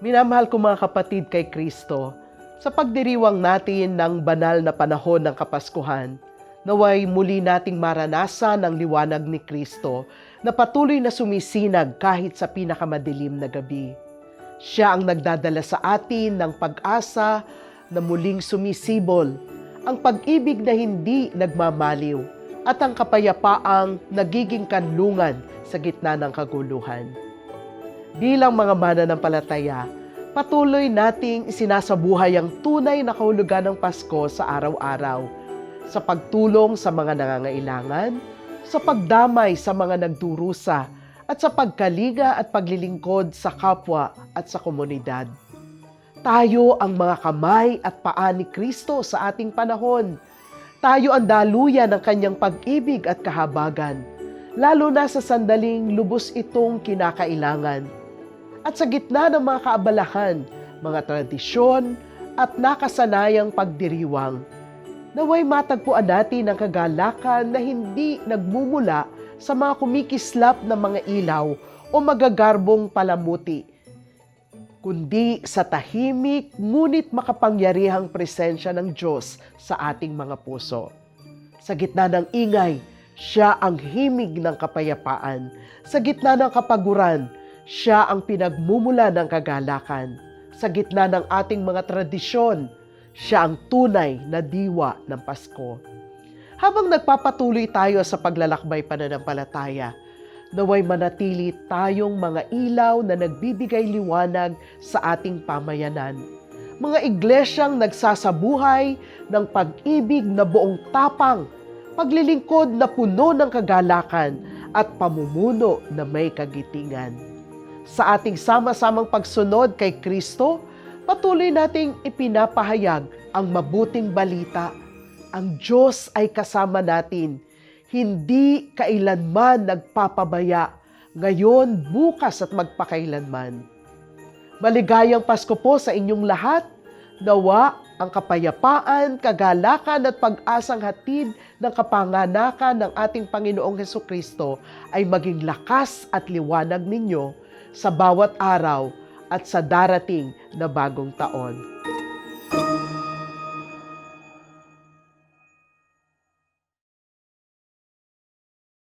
Minamahal ko mga kapatid kay Kristo, sa pagdiriwang natin ng banal na panahon ng Kapaskuhan, naway muli nating maranasan ang liwanag ni Kristo na patuloy na sumisinag kahit sa pinakamadilim na gabi. Siya ang nagdadala sa atin ng pag-asa na muling sumisibol, ang pag-ibig na hindi nagmamaliw, at ang kapayapaang nagiging kanlungan sa gitna ng kaguluhan. Bilang mga mananampalataya, patuloy nating isinasabuhay ang tunay na kahulugan ng Pasko sa araw-araw, sa pagtulong sa mga nangangailangan, sa pagdamay sa mga nagdurusa, at sa pagkalinga at paglilingkod sa kapwa at sa komunidad. Tayo ang mga kamay at paa ni Kristo sa ating panahon. Tayo ang daluyan ng kanyang pag-ibig at kahabagan, lalo na sa sandaling lubos itong kinakailangan. At sa gitna ng mga kaabalahan, mga tradisyon at nakasanayang pagdiriwang, naway matagpuan natin ang kagalakan na hindi nagmumula sa mga kumikislap na mga ilaw o magagarbong palamuti, kundi sa tahimik ngunit makapangyarihang presensya ng Diyos sa ating mga puso. Sa gitna ng ingay, siya ang himig ng kapayapaan. Sa gitna ng kapaguran, siya ang pinagmumula ng kagalakan. Sa gitna ng ating mga tradisyon, siya ang tunay na diwa ng Pasko. Habang nagpapatuloy tayo sa paglalakbay pananampalataya, naway manatili tayong mga ilaw na nagbibigay liwanag sa ating pamayanan. Mga iglesyang nagsasabuhay ng pag-ibig na buong tapang, paglilingkod na puno ng kagalakan at pamumuno na may kagitingan. Sa ating sama-samang pagsunod kay Kristo, patuloy nating ipinapahayag ang mabuting balita. Ang Diyos ay kasama natin. Hindi kailanman nagpapabaya, ngayon, bukas at magpakailanman. Maligayang Pasko po sa inyong lahat. Nawa ang kapayapaan, kagalakan at pag-asang hatid ng kapanganakan ng ating Panginoong Hesukristo ay maging lakas at liwanag ninyo sa bawat araw at sa darating na bagong taon.